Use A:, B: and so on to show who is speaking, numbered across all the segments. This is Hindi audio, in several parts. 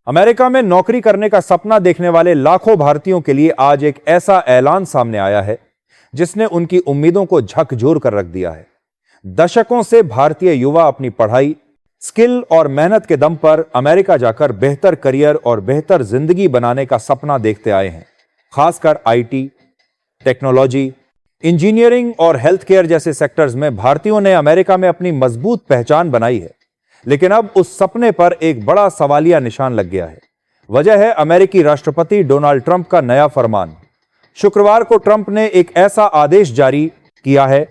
A: अमेरिका में नौकरी करने का सपना देखने वाले लाखों भारतीयों के लिए आज एक ऐसा ऐलान सामने आया है जिसने उनकी उम्मीदों को झकझोर कर रख दिया है। दशकों से भारतीय युवा अपनी पढ़ाई, स्किल और मेहनत के दम पर अमेरिका जाकर बेहतर करियर और बेहतर जिंदगी बनाने का सपना देखते आए हैं। खासकर आईटी, टेक्नोलॉजी, इंजीनियरिंग और हेल्थ केयर जैसे सेक्टर्स में भारतीयों ने अमेरिका में अपनी मजबूत पहचान बनाई है। लेकिन अब उस सपने पर एक बड़ा सवालिया निशान लग गया है। वजह है अमेरिकी राष्ट्रपति डोनाल्ड ट्रंप का नया फरमान। शुक्रवार को ट्रंप ने एक ऐसा आदेश जारी किया है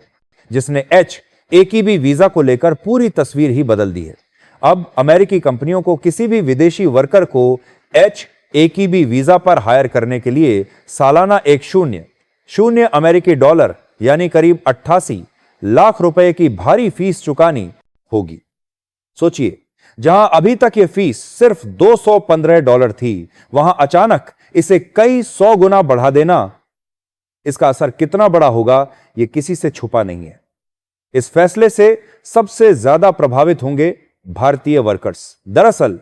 A: जिसने H-1B वीजा को लेकर पूरी तस्वीर ही बदल दी है। अब अमेरिकी कंपनियों को किसी भी विदेशी वर्कर को H-1B वीजा पर हायर करने के लिए सालाना एक शून्य अमेरिकी डॉलर यानी करीब 88 लाख रुपए की भारी फीस चुकानी होगी। सोचिए, जहां अभी तक यह फीस सिर्फ $215 थी, वहां अचानक इसे कई 100 गुना बढ़ा देना, इसका असर कितना बड़ा होगा यह किसी से छुपा नहीं है। इस फैसले से सबसे ज्यादा प्रभावित होंगे भारतीय वर्कर्स। दरअसल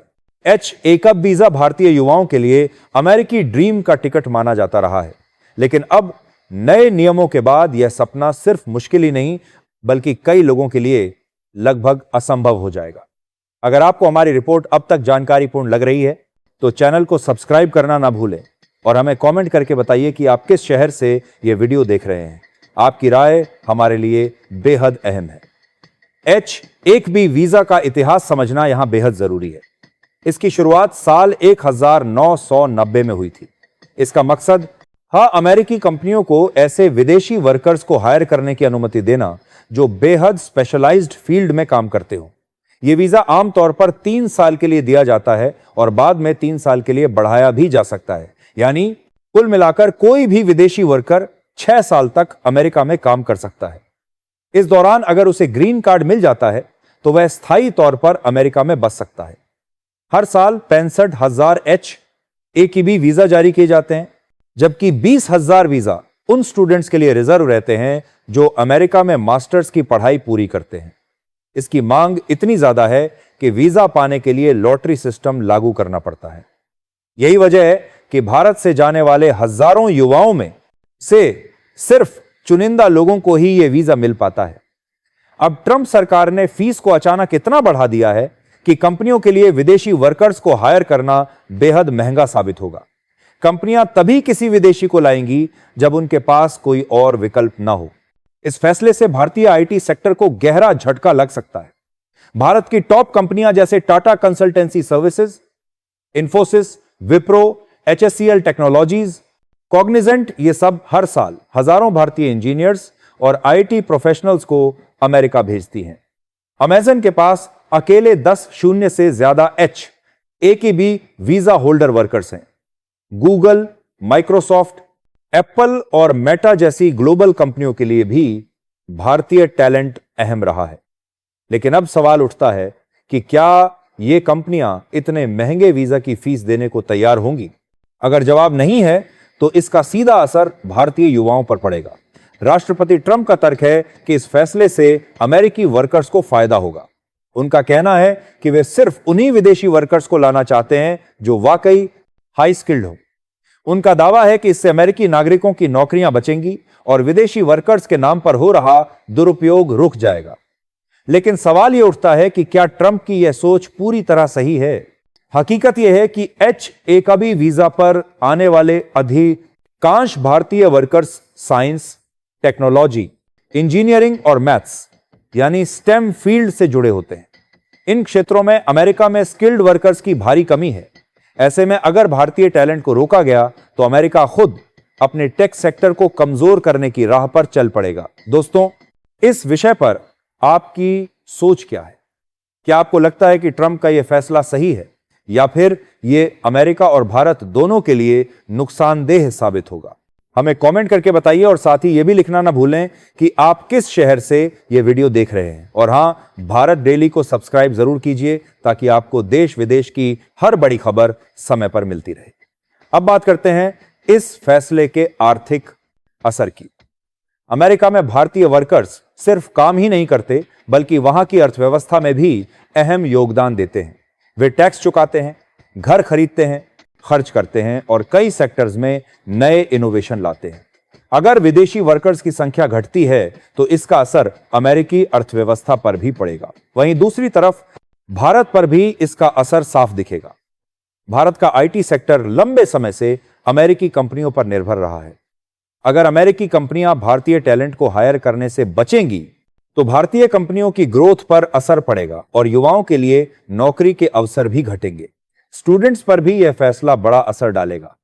A: H-1B वीजा भारतीय युवाओं के लिए अमेरिकी ड्रीम का टिकट माना जाता रहा है, लेकिन अब नए नियमों के बाद यह सपना सिर्फ मुश्किल ही नहीं बल्कि कई लोगों के लिए लगभग असंभव हो जाएगा। अगर आपको हमारी रिपोर्ट अब तक जानकारीपूर्ण लग रही है तो चैनल को सब्सक्राइब करना ना भूलें और हमें कमेंट करके बताइए कि आप किस शहर से यह वीडियो देख रहे हैं। आपकी राय हमारे लिए बेहद अहम है। H-1B वीजा का इतिहास समझना यहां बेहद जरूरी है। इसकी शुरुआत साल 1990 में हुई थी। इसका मकसद अमेरिकी कंपनियों को ऐसे विदेशी वर्कर्स को हायर करने की अनुमति देना जो बेहद स्पेशलाइज्ड फील्ड में काम करते हो। यह वीजा आमतौर पर 3 साल के लिए दिया जाता है और बाद में 3 साल के लिए बढ़ाया भी जा सकता है। यानी कुल मिलाकर कोई भी विदेशी वर्कर 6 साल तक अमेरिका में काम कर सकता है। इस दौरान अगर उसे ग्रीन कार्ड मिल जाता है तो वह स्थायी तौर पर अमेरिका में बस सकता है। हर साल 65,000 H-1B वीजा जारी किए जाते हैं, जबकि 20,000 वीजा उन स्टूडेंट्स के लिए रिजर्व रहते हैं जो अमेरिका में मास्टर्स की पढ़ाई पूरी करते हैं। इसकी मांग इतनी ज्यादा है कि वीजा पाने के लिए लॉटरी सिस्टम लागू करना पड़ता है। यही वजह है कि भारत से जाने वाले हजारों युवाओं में से सिर्फ चुनिंदा लोगों को ही यह वीजा मिल पाता है। अब ट्रंप सरकार ने फीस को अचानक इतना बढ़ा दिया है कि कंपनियों के लिए विदेशी वर्कर्स को हायर करना बेहद महंगा साबित होगा। कंपनियां तभी किसी विदेशी को लाएंगी जब उनके पास कोई और विकल्प ना हो। इस फैसले से भारतीय आईटी सेक्टर को गहरा झटका लग सकता है। भारत की टॉप कंपनियां जैसे Tata consultancy services, Infosys, Wipro, HCL technologies, Cognizant, ये सब हर साल हजारों भारतीय इंजीनियर्स और आईटी प्रोफेशनल्स को अमेरिका भेजती हैं। अमेजन के पास अकेले 10 शून्य से ज्यादा H-1B वीजा होल्डर वर्कर्स हैं। गूगल, माइक्रोसॉफ्ट, एप्पल और मेटा जैसी ग्लोबल कंपनियों के लिए भी भारतीय टैलेंट अहम रहा है। लेकिन अब सवाल उठता है कि क्या ये कंपनियां इतने महंगे वीजा की फीस देने को तैयार होंगी? अगर जवाब नहीं है तो इसका सीधा असर भारतीय युवाओं पर पड़ेगा। राष्ट्रपति ट्रंप का तर्क है कि इस फैसले से अमेरिकी वर्कर्स को फायदा होगा। उनका कहना है कि वे सिर्फ उन्हीं विदेशी वर्कर्स को लाना चाहते हैं जो वाकई हाई स्किल्ड हो। उनका दावा है कि इससे अमेरिकी नागरिकों की नौकरियां बचेंगी और विदेशी वर्कर्स के नाम पर हो रहा दुरुपयोग रुक जाएगा। लेकिन सवाल यह उठता है कि क्या ट्रंप की यह सोच पूरी तरह सही है? हकीकत यह है कि H-1B वीजा पर आने वाले अधिकांश भारतीय वर्कर्स साइंस, टेक्नोलॉजी, इंजीनियरिंग और मैथ्स यानी स्टेम फील्ड से जुड़े होते हैं। इन क्षेत्रों में अमेरिका में स्किल्ड वर्कर्स की भारी कमी है। ऐसे में अगर भारतीय टैलेंट को रोका गया तो अमेरिका खुद अपने टेक सेक्टर को कमजोर करने की राह पर चल पड़ेगा। दोस्तों, इस विषय पर आपकी सोच क्या है? क्या आपको लगता है कि ट्रंप का यह फैसला सही है या फिर यह अमेरिका और भारत दोनों के लिए नुकसानदेह साबित होगा? हमें कमेंट करके बताइए और साथ ही यह भी लिखना ना भूलें कि आप किस शहर से यह वीडियो देख रहे हैं। और हां, भारत डेली को सब्सक्राइब जरूर कीजिए ताकि आपको देश विदेश की हर बड़ी खबर समय पर मिलती रहे। अब बात करते हैं इस फैसले के आर्थिक असर की। अमेरिका में भारतीय वर्कर्स सिर्फ काम ही नहीं करते बल्कि वहां की अर्थव्यवस्था में भी अहम योगदान देते हैं। वे टैक्स चुकाते हैं, घर खरीदते हैं, खर्च करते हैं और कई सेक्टर्स में नए इनोवेशन लाते हैं। अगर विदेशी वर्कर्स की संख्या घटती है तो इसका असर अमेरिकी अर्थव्यवस्था पर भी पड़ेगा। वहीं दूसरी तरफ भारत पर भी इसका असर साफ दिखेगा। भारत का आईटी सेक्टर लंबे समय से अमेरिकी कंपनियों पर निर्भर रहा है। अगर अमेरिकी कंपनियां भारतीय टैलेंट को हायर करने से बचेंगी तो भारतीय कंपनियों की ग्रोथ पर असर पड़ेगा और युवाओं के लिए नौकरी के अवसर भी घटेंगे। स्टूडेंट्स पर भी यह फैसला बड़ा असर डालेगा।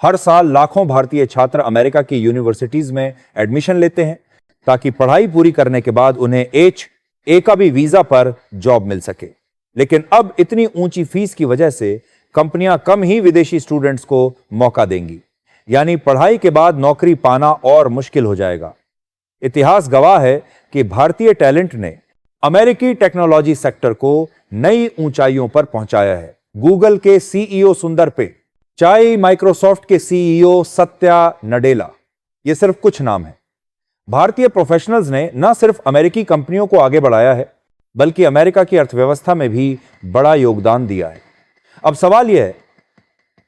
A: हर साल लाखों भारतीय छात्र अमेरिका की यूनिवर्सिटीज में एडमिशन लेते हैं ताकि पढ़ाई पूरी करने के बाद उन्हें H-1 का भी वीजा पर जॉब मिल सके। लेकिन अब इतनी ऊंची फीस की वजह से कंपनियां कम ही विदेशी स्टूडेंट्स को मौका देंगी, यानी पढ़ाई के बाद नौकरी पाना और मुश्किल हो जाएगा। इतिहास गवाह है कि भारतीय टैलेंट ने अमेरिकी टेक्नोलॉजी सेक्टर को नई ऊंचाइयों पर पहुंचाया है। गूगल के सीईओ सुंदर पिचाई, चाहे माइक्रोसॉफ्ट के सीईओ सत्या नडेला, ये सिर्फ कुछ नाम है। भारतीय प्रोफेशनल्स ने न सिर्फ अमेरिकी कंपनियों को आगे बढ़ाया है बल्कि अमेरिका की अर्थव्यवस्था में भी बड़ा योगदान दिया है। अब सवाल यह है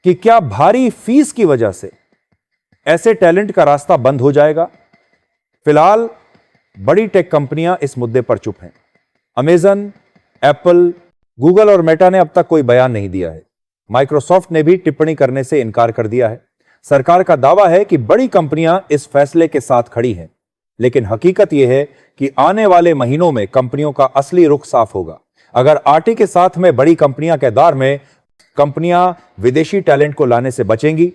A: कि क्या भारी फीस की वजह से ऐसे टैलेंट का रास्ता बंद हो जाएगा? फिलहाल बड़ी टेक कंपनियां इस मुद्दे पर चुप हैं। अमेजन, एप्पल, गूगल और मेटा ने अब तक कोई बयान नहीं दिया है। माइक्रोसॉफ्ट ने भी टिप्पणी करने से इनकार कर दिया है। सरकार का दावा है कि बड़ी कंपनियां इस फैसले के साथ खड़ी हैं, लेकिन हकीकत यह है कि आने वाले महीनों में कंपनियों का असली रुख साफ होगा। अगर आरटी के साथ में बड़ी कंपनियां किरदार में कंपनियां विदेशी टैलेंट को लाने से बचेंगी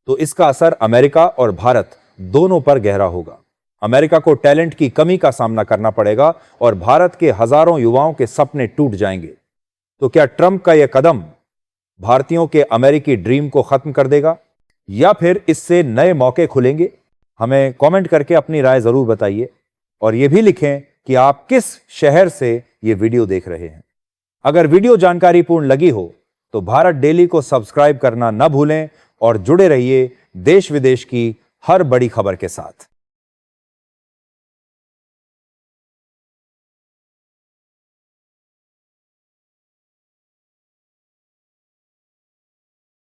A: तो इसका असर अमेरिका और भारत दोनों पर गहरा होगा। अमेरिका को टैलेंट की कमी का सामना करना पड़ेगा और भारत के हजारों युवाओं के सपने टूट जाएंगे। तो क्या ट्रंप का यह कदम भारतीयों के अमेरिकी ड्रीम को खत्म कर देगा या फिर इससे नए मौके खुलेंगे? हमें कमेंट करके अपनी राय जरूर बताइए और यह भी लिखें कि आप किस शहर से यह वीडियो देख रहे हैं। अगर वीडियो जानकारीपूर्ण लगी हो तो भारत डेली को सब्सक्राइब करना न भूलें और जुड़े रहिए देश विदेश की हर बड़ी खबर के साथ।